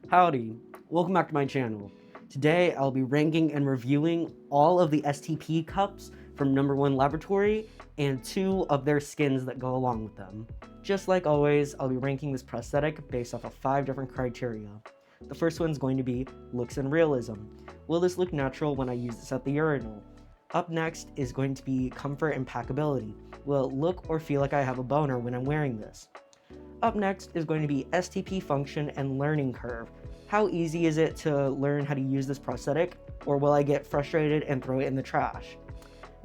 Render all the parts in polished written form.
Howdy, welcome back to my channel. Today I'll be ranking and reviewing all of the STP cups from Number One Laboratory and 2 of their skins that go along with them. Just like always, I'll be ranking this prosthetic based off of 5 different criteria. The first one's going to be looks and realism. Will this look natural when I use this at the urinal? Up next is going to be comfort and packability. Will it look or feel like I have a boner when I'm wearing this? Up next is going to be STP function and learning curve. How easy is it to learn how to use this prosthetic, or will I get frustrated and throw it in the trash?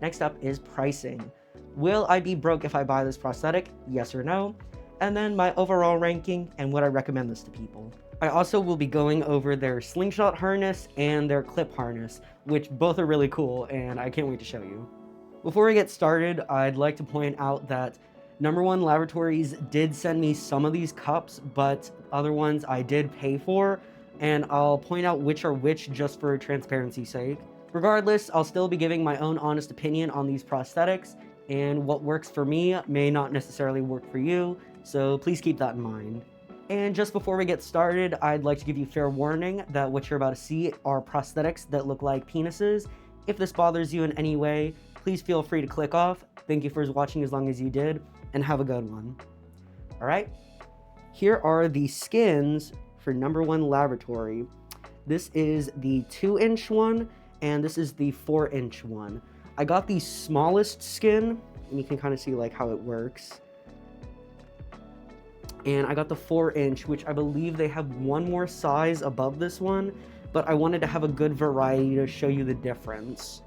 Next up is pricing. Will I be broke if I buy this prosthetic? Yes or no? And then my overall ranking and would I recommend this to people. I also will be going over their slingshot harness and their clip harness, which both are really cool and I can't wait to show you. Before we get started, I'd like to point out that Number One Laboratories did send me some of these cups, but other ones I did pay for, and I'll point out which are which just for transparency's sake. Regardless, I'll still be giving my own honest opinion on these prosthetics, and what works for me may not necessarily work for you, so please keep that in mind. And just before we get started, I'd like to give you fair warning that what you're about to see are prosthetics that look like penises. If this bothers you in any way, please feel free to click off. Thank you for watching as long as you did, and have a good one. Alright, here are the skins for Number One Laboratory. This is the 2-inch one, and this is the 4-inch one. I got the smallest skin, and you can kind of see like how it works. And I got the 4-inch, which I believe they have one more size above this one, but I wanted to have a good variety to show you the difference.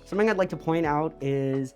Something I'd like to point out is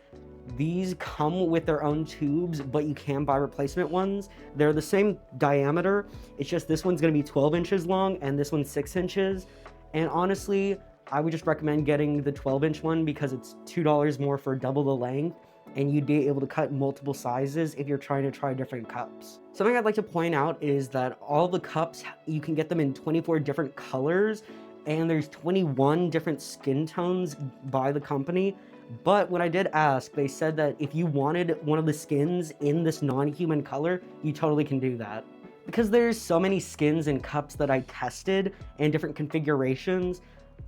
these come with their own tubes, but you can buy replacement ones. They're the same diameter. It's just this one's going to be 12 inches long and this one's 6 inches. And honestly, I would just recommend getting the 12-inch one because it's $2 more for double the length, and you'd be able to cut multiple sizes if you're trying to try different cups. Something I'd like to point out is that all the cups, you can get them in 24 different colors, and there's 21 different skin tones by the company. But when I did ask, they said that if you wanted one of the skins in this non-human color, you totally can do that. Because there's so many skins and cups that I tested and different configurations,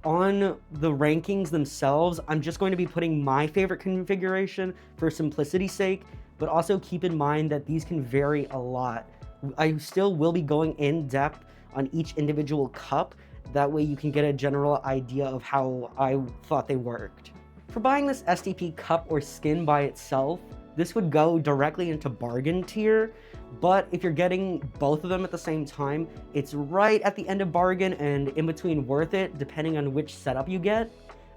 on the rankings themselves, I'm just going to be putting my favorite configuration for simplicity's sake, but also keep in mind that these can vary a lot. I still will be going in depth on each individual cup. That way you can get a general idea of how I thought they worked. For buying this STP cup or skin by itself, this would go directly into bargain tier, but if you're getting both of them at the same time, it's right at the end of bargain and in between worth it, depending on which setup you get.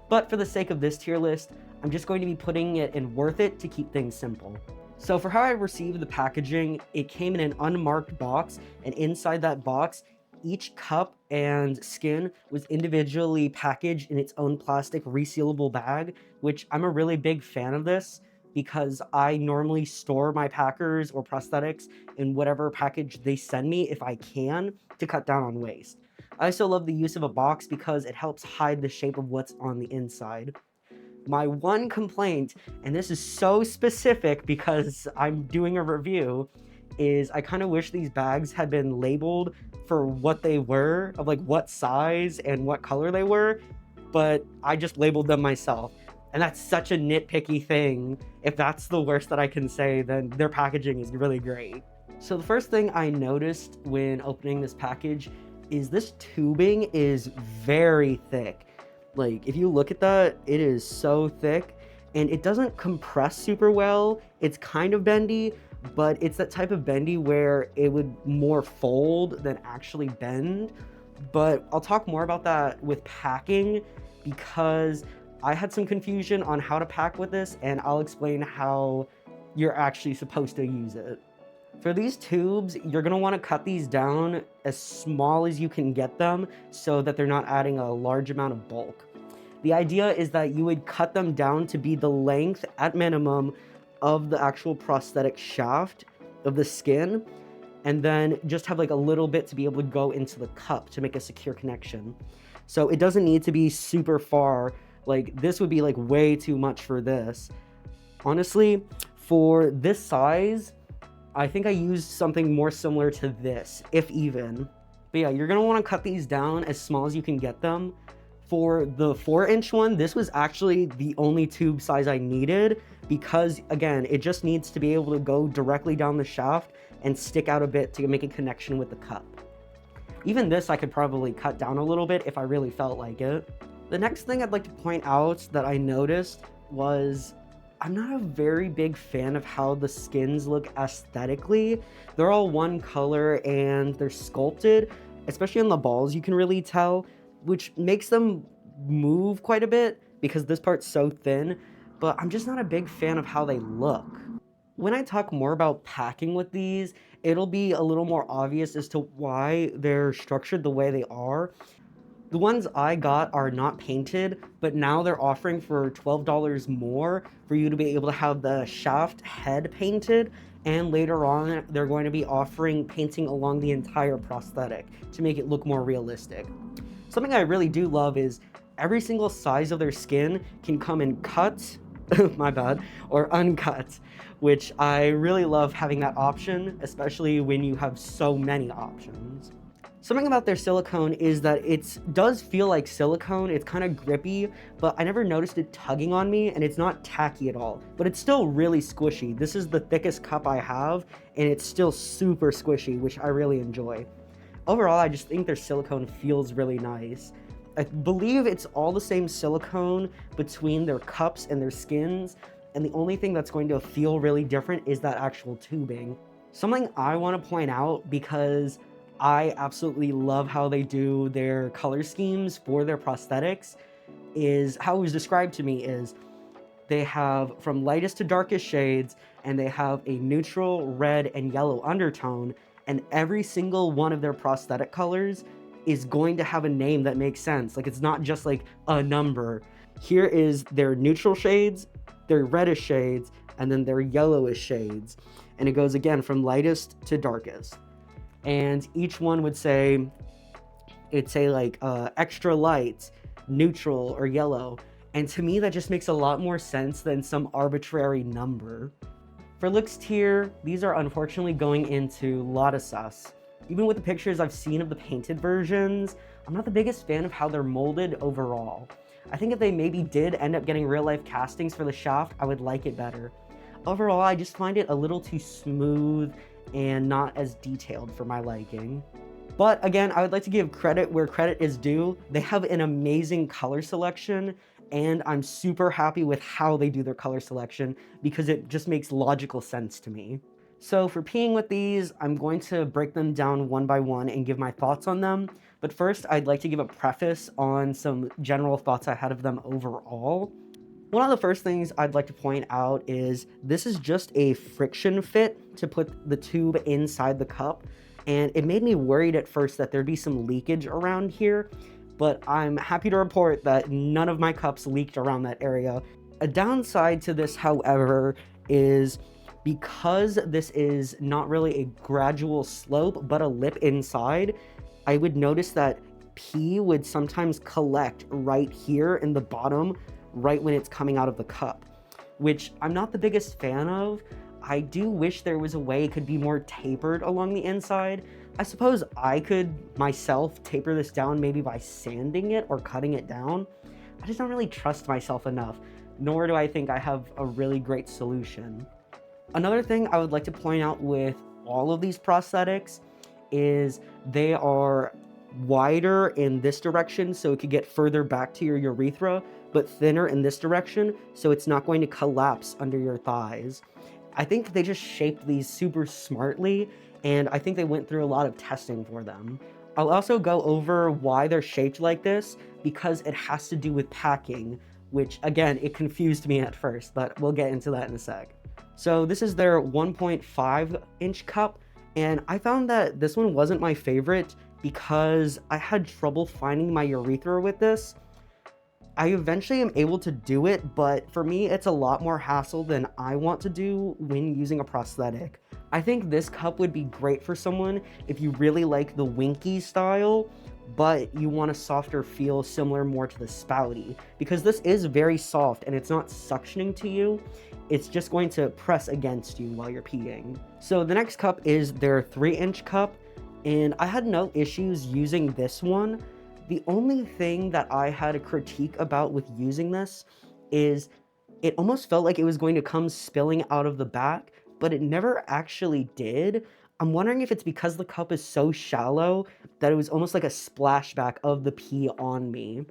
But for the sake of this tier list, I'm just going to be putting it in worth it to keep things simple. So for how I received the packaging, it came in an unmarked box, and inside that box, each cup and skin was individually packaged in its own plastic resealable bag, which I'm a really big fan of this because I normally store my packers or prosthetics in whatever package they send me if I can, to cut down on waste. I also love the use of a box because it helps hide the shape of what's on the inside. My one complaint, and this is so specific because I'm doing a review, is I kind of wish these bags had been labeled for what they were, of like what size and what color they were, but I just labeled them myself. And that's such a nitpicky thing. If that's the worst that I can say, then their packaging is really great. So the first thing I noticed when opening this package is this tubing is very thick. Like, if you look at that, it is so thick, and it doesn't compress super well. It's kind of bendy, but it's that type of bendy where it would more fold than actually bend. But I'll talk more about that with packing, because I had some confusion on how to pack with this, and I'll explain how you're actually supposed to use it. For these tubes, you're gonna wanna cut these down as small as you can get them so that they're not adding a large amount of bulk. The idea is that you would cut them down to be the length, at minimum, of the actual prosthetic shaft of the skin, and then just have like a little bit to be able to go into the cup to make a secure connection. So it doesn't need to be super far. Like, this would be like way too much for this. Honestly, for this size, I think I used something more similar to this, if even. But yeah, you're gonna wanna cut these down as small as you can get them. For the 4-inch one, this was actually the only tube size I needed, because again, it just needs to be able to go directly down the shaft and stick out a bit to make a connection with the cup. Even this I could probably cut down a little bit if I really felt like it. The next thing I'd like to point out that I noticed was I'm not a very big fan of how the skins look aesthetically. They're all one color and they're sculpted, especially on the balls you can really tell, which makes them move quite a bit because this part's so thin, but I'm just not a big fan of how they look. When I talk more about packing with these, it'll be a little more obvious as to why they're structured the way they are. The ones I got are not painted, but now they're offering for $12 more for you to be able to have the shaft head painted, and later on they're going to be offering painting along the entire prosthetic to make it look more realistic. Something I really do love is every single size of their skin can come in cut, my bad, or uncut, which I really love having that option, especially when you have so many options. Something about their silicone is that it does feel like silicone. It's kind of grippy, but I never noticed it tugging on me, and it's not tacky at all, but it's still really squishy. This is the thickest cup I have, and it's still super squishy, which I really enjoy. Overall, I just think their silicone feels really nice. I believe it's all the same silicone between their cups and their skins, and the only thing that's going to feel really different is that actual tubing. Something I want to point out, because I absolutely love how they do their color schemes for their prosthetics, is how it was described to me is they have from lightest to darkest shades, and they have a neutral red and yellow undertone, and every single one of their prosthetic colors is going to have a name that makes sense. Like, it's not just like a number. Here is their neutral shades, their reddish shades, and then their yellowish shades. And it goes again from lightest to darkest. And each one would say, it'd say like extra light, neutral, or yellow. And to me, that just makes a lot more sense than some arbitrary number. For looks tier, these are unfortunately going into Lotta Sus. Even with the pictures I've seen of the painted versions, I'm not the biggest fan of how they're molded overall. I think if they maybe did end up getting real life castings for the shaft, I would like it better. Overall, I just find it a little too smooth and not as detailed for my liking. But again, I would like to give credit where credit is due. They have an amazing color selection, and I'm super happy with how they do their color selection because it just makes logical sense to me. So for peeing with these, I'm going to break them down one by one and give my thoughts on them. But first, I'd like to give a preface on some general thoughts I had of them overall. One of the first things I'd like to point out is this is just a friction fit to put the tube inside the cup. And it made me worried at first that there'd be some leakage around here, but I'm happy to report that none of my cups leaked around that area. A downside to this, however, is because this is not really a gradual slope, but a lip inside, I would notice that pee would sometimes collect right here in the bottom, right when it's coming out of the cup, which I'm not the biggest fan of. I do wish there was a way it could be more tapered along the inside. I suppose I could myself taper this down maybe by sanding it or cutting it down. I just don't really trust myself enough, nor do I think I have a really great solution. Another thing I would like to point out with all of these prosthetics is they are wider in this direction so it could get further back to your urethra, but thinner in this direction so it's not going to collapse under your thighs. I think they just shaped these super smartly, and I think they went through a lot of testing for them. I'll also go over why they're shaped like this, because it has to do with packing, which again, it confused me at first, but we'll get into that in a sec. So this is their 1.5 inch cup, and I found that this one wasn't my favorite because I had trouble finding my urethra with this. I eventually am able to do it, but for me, it's a lot more hassle than I want to do when using a prosthetic. I think this cup would be great for someone if you really like the winky style, but you want a softer feel similar more to the spouty, because this is very soft and it's not suctioning to you. It's just going to press against you while you're peeing. So the next cup is their 3-inch cup, and I had no issues using this one. The only thing that I had a critique about with using this is it almost felt like it was going to come spilling out of the back, but it never actually did. I'm wondering if it's because the cup is so shallow that it was almost like a splashback of the pee on me.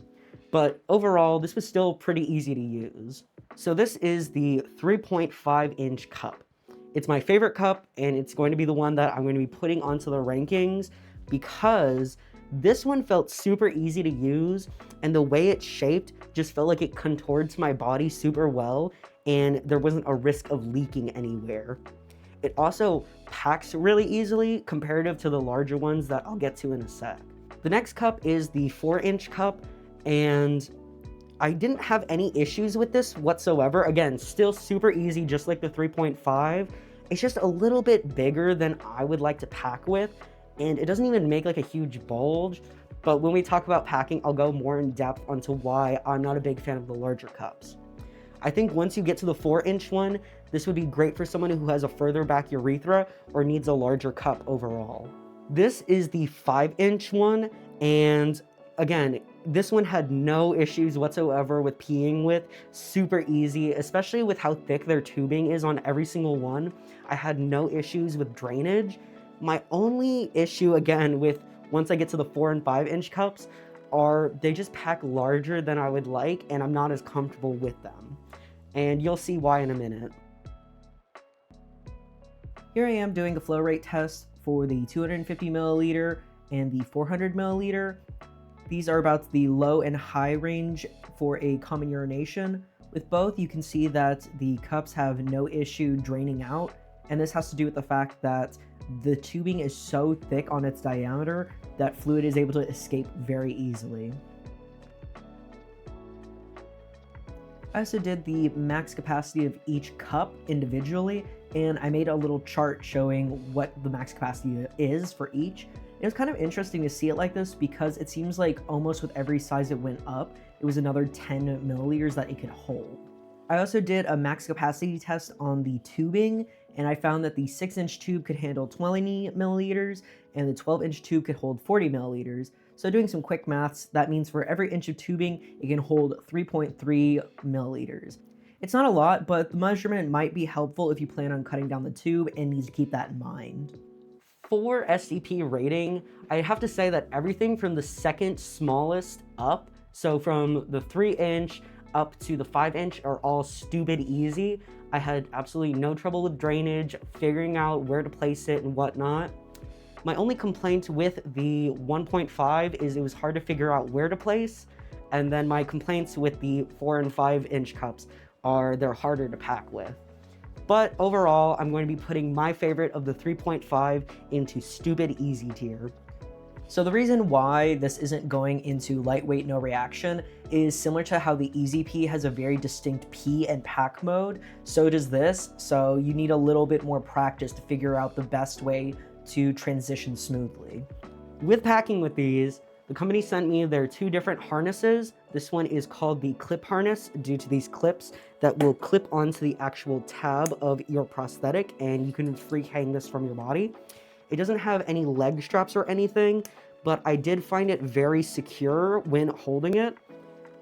But overall, this was still pretty easy to use. So this is the 3.5 inch cup. It's my favorite cup, and it's going to be the one that I'm going to be putting onto the rankings because this one felt super easy to use, and the way it's shaped just felt like it contoured to my body super well, and there wasn't a risk of leaking anywhere. It also packs really easily comparative to the larger ones that I'll get to in a sec. The next cup is the 4-inch cup, and I didn't have any issues with this whatsoever. Again, still super easy, just like the 3.5. It's just a little bit bigger than I would like to pack with, and it doesn't even make like a huge bulge. But when we talk about packing, I'll go more in depth onto why I'm not a big fan of the larger cups. I think once you get to the 4-inch one, this would be great for someone who has a further back urethra or needs a larger cup overall. This is the 5-inch one, and again, this one had no issues whatsoever with peeing with. Super easy, especially with how thick their tubing is on every single one. I had no issues with drainage. My only issue, again, with once I get to the 4 and 5-inch cups, are they just pack larger than I would like, and I'm not as comfortable with them. And you'll see why in a minute. Here I am doing a flow rate test for the 250 milliliter and the 400 milliliter. These are about the low and high range for a common urination. With both, you can see that the cups have no issue draining out, and this has to do with the fact that the tubing is so thick on its diameter that fluid is able to escape very easily. I also did the max capacity of each cup individually, and I made a little chart showing what the max capacity is for each. It was kind of interesting to see it like this because it seems like almost with every size it went up, it was another 10 milliliters that it could hold. I also did a max capacity test on the tubing, and I found that the 6-inch tube could handle 20 milliliters and the 12-inch tube could hold 40 milliliters. So doing some quick maths, that means for every inch of tubing, it can hold 3.3 milliliters. It's not a lot, but the measurement might be helpful if you plan on cutting down the tube and need to keep that in mind. For STP rating, I have to say that everything from the second smallest up, so from the 3-inch up to the 5-inch, are all stupid easy. I had absolutely no trouble with drainage, figuring out where to place it and whatnot. My only complaint with the 1.5 is it was hard to figure out where to place, and then my complaints with the 4 and 5-inch cups are they're harder to pack with. But overall, I'm going to be putting my favorite of the 3.5 into stupid easy tier. So the reason why this isn't going into lightweight no reaction is similar to how the Easy Pee has a very distinct pee and pack mode, so does this, so you need a little bit more practice to figure out the best way to transition smoothly. With packing with these, the company sent me their 2 different harnesses. This one is called the clip harness due to these clips that will clip onto the actual tab of your prosthetic, and you can free hang this from your body. It doesn't have any leg straps or anything, but I did find it very secure when holding it.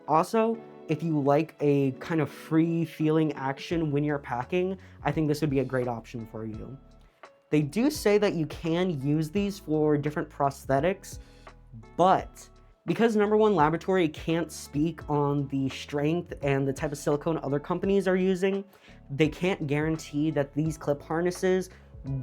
Also, if you like a kind of free feeling action when you're packing, I think this would be a great option for you. They do say that you can use these for different prosthetics, but because number one laboratory can't speak on the strength and the type of silicone other companies are using, they can't guarantee that these clip harnesses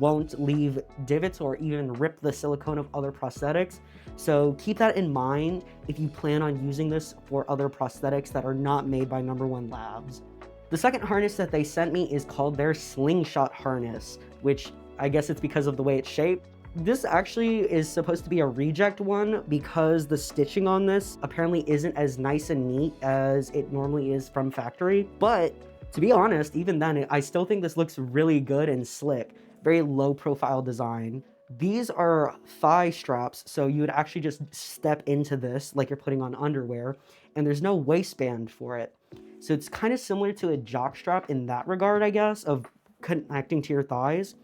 won't leave divots or even rip the silicone of other prosthetics. So keep that in mind if you plan on using this for other prosthetics that are not made by number one labs. The second harness that they sent me is called their slingshot harness, which I guess it's because of the way it's shaped. This actually is supposed to be a reject one because the stitching on this apparently isn't as nice and neat as it normally is from factory. But to be honest, even then, I still think this looks really good and slick. Very low profile design. These are thigh straps, so you would actually just step into this like you're putting on underwear, and there's no waistband for it. So it's kind of similar to a jock strap in that regard, I guess, of connecting to your thighs.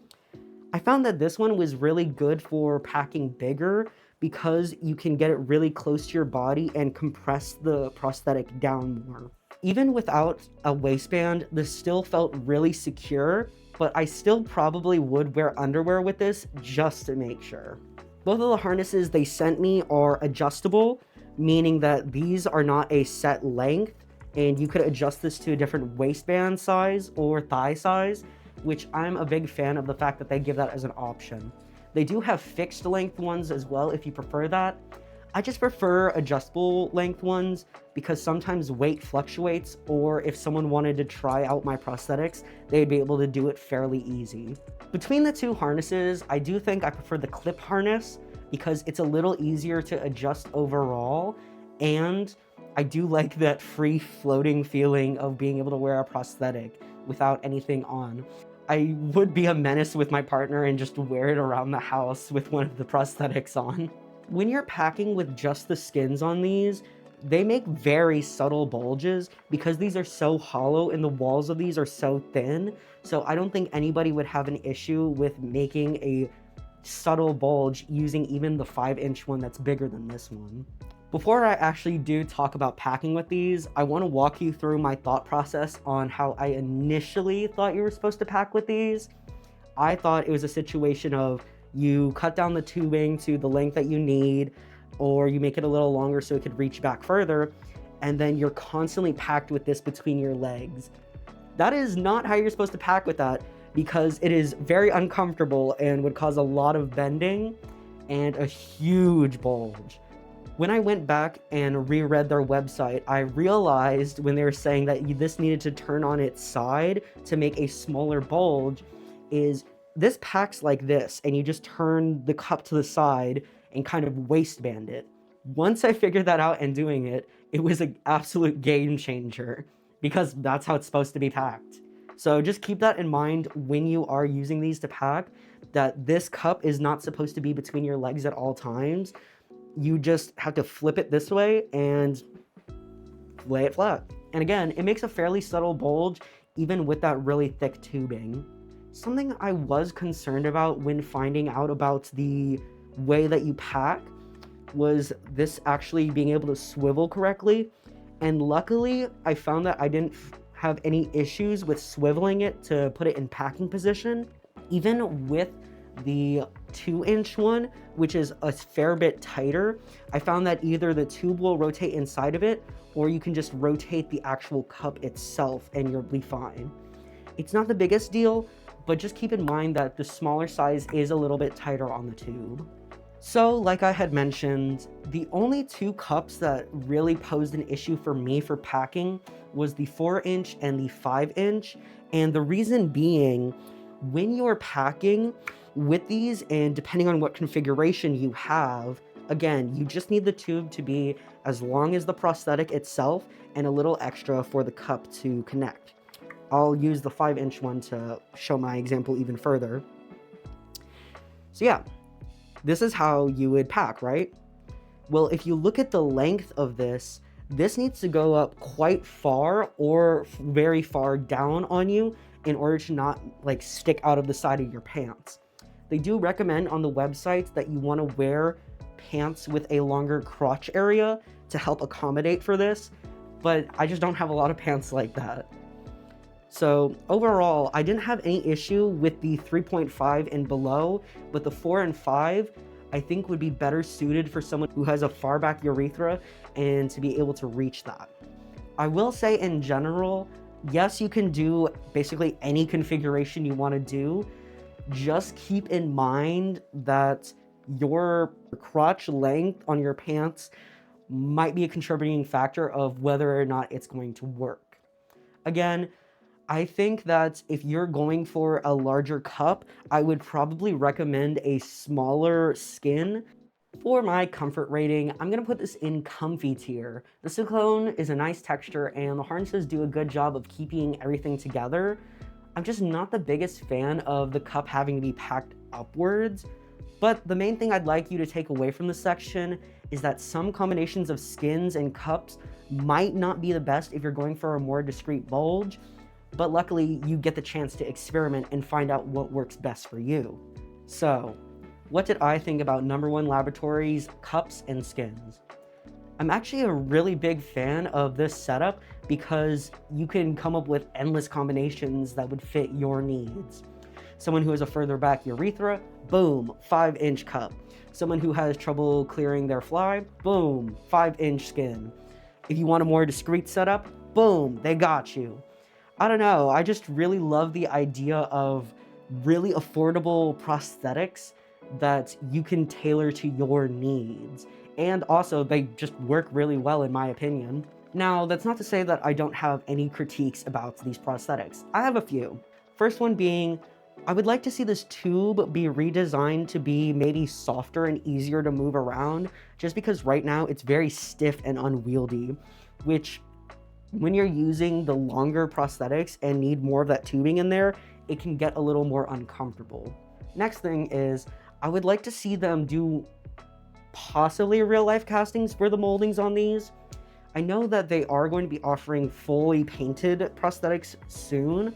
I found that this one was really good for packing bigger because you can get it really close to your body and compress the prosthetic down more. Even without a waistband, this still felt really secure, but I still probably would wear underwear with this just to make sure. Both of the harnesses they sent me are adjustable, meaning that these are not a set length, and you could adjust this to a different waistband size or thigh size, which I'm a big fan of the fact that they give that as an option. They do have fixed length ones as well if you prefer that. I just prefer adjustable length ones because sometimes weight fluctuates, or if someone wanted to try out my prosthetics, they'd be able to do it fairly easy. Between the two harnesses, I do think I prefer the clip harness because it's a little easier to adjust overall, and I do like that free floating feeling of being able to wear a prosthetic without anything on. I would be a menace with my partner and just wear it around the house with one of the prosthetics on. When you're packing with just the skins on these, they make very subtle bulges because these are so hollow and the walls of these are so thin. So I don't think anybody would have an issue with making a subtle bulge using even the 5-inch one that's bigger than this one. Before I actually do talk about packing with these, I want to walk you through my thought process on how I initially thought you were supposed to pack with these. I thought it was a situation of you cut down the tubing to the length that you need, or you make it a little longer so it could reach back further, and then you're constantly packed with this between your legs. That is not how you're supposed to pack with that, because it is very uncomfortable and would cause a lot of bending and a huge bulge. When I went back and reread their website, I realized when they were saying that this needed to turn on its side to make a smaller bulge, is this packs like this, and you just turn the cup to the side and kind of waistband it. Once I figured that out and doing it, it was an absolute game changer because that's how it's supposed to be packed. So just keep that in mind when you are using these to pack, that this cup is not supposed to be between your legs at all times. You just have to flip it this way and lay it flat. And again, it makes a fairly subtle bulge even with that really thick tubing. Something I was concerned about when finding out about the way that you pack was this actually being able to swivel correctly. And luckily, I found that I didn't have any issues with swiveling it to put it in packing position. Even with the 2-inch one, which is a fair bit tighter, I found that either the tube will rotate inside of it, or you can just rotate the actual cup itself and you'll be fine. It's not the biggest deal, but just keep in mind that the smaller size is a little bit tighter on the tube. So, like I had mentioned, the only two cups that really posed an issue for me for packing was the 4-inch and the 5-inch, and the reason being, when you're packing with these, and depending on what configuration you have, again, you just need the tube to be as long as the prosthetic itself and a little extra for the cup to connect. I'll use the 5-inch one to show my example even further. So yeah, this is how you would pack, right? Well, if you look at the length of this needs to go up quite far or very far down on you in order to not like stick out of the side of your pants. They do recommend on the website that you want to wear pants with a longer crotch area to help accommodate for this, but I just don't have a lot of pants like that. So overall, I didn't have any issue with the 3.5 and below, but the 4 and 5 I think would be better suited for someone who has a far back urethra and to be able to reach that. I will say in general, yes, you can do basically any configuration you want to do. Just keep in mind that your crotch length on your pants might be a contributing factor of whether or not it's going to work. Again, I think that if you're going for a larger cup, I would probably recommend a smaller skin. For my comfort rating, I'm gonna put this in comfy tier. The silicone is a nice texture and the harnesses do a good job of keeping everything together. I'm just not the biggest fan of the cup having to be packed upwards, but the main thing I'd like you to take away from this section is that some combinations of skins and cups might not be the best if you're going for a more discreet bulge, but luckily you get the chance to experiment and find out what works best for you. So, what did I think about No. 1 Laboratories cups and skins? I'm actually a really big fan of this setup because you can come up with endless combinations that would fit your needs. Someone who has a further back urethra, boom, 5-inch cup. Someone who has trouble clearing their fly, boom, 5-inch skin. If you want a more discreet setup, boom, they got you. I don't know, I just really love the idea of really affordable prosthetics that you can tailor to your needs. And also, they just work really well in my opinion. Now, that's not to say that I don't have any critiques about these prosthetics. I have a few. First one being, I would like to see this tube be redesigned to be maybe softer and easier to move around, just because right now it's very stiff and unwieldy, which when you're using the longer prosthetics and need more of that tubing in there, it can get a little more uncomfortable. Next thing is, I would like to see them do possibly real life castings for the moldings on these. I know that they are going to be offering fully painted prosthetics soon,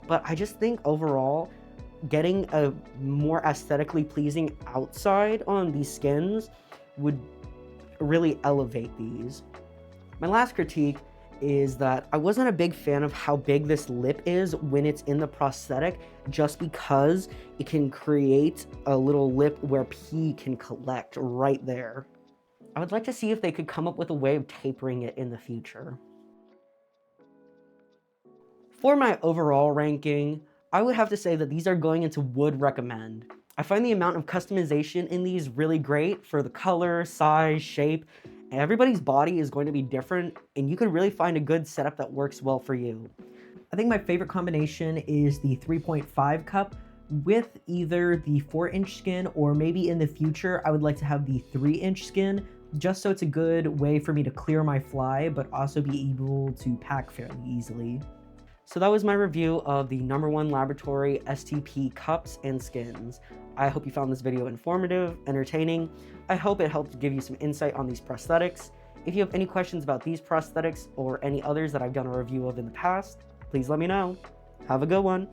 but I just think overall, getting a more aesthetically pleasing outside on these skins would really elevate these. My last critique is that I wasn't a big fan of how big this lip is when it's in the prosthetic, just because it can create a little lip where pee can collect right there. I would like to see if they could come up with a way of tapering it in the future. For my overall ranking, I would have to say that these are going into would recommend. I find the amount of customization in these really great for the color, size, shape. Everybody's body is going to be different, and you can really find a good setup that works well for you. I think my favorite combination is the 3.5 cup with either the 4-inch skin, or maybe in the future I would like to have the 3-inch skin, just so it's a good way for me to clear my fly, but also be able to pack fairly easily. So that was my review of the No. 1 Laboratory STP cups and skins. I hope you found this video informative, entertaining. I hope it helped give you some insight on these prosthetics. If you have any questions about these prosthetics or any others that I've done a review of in the past, please let me know. Have a good one.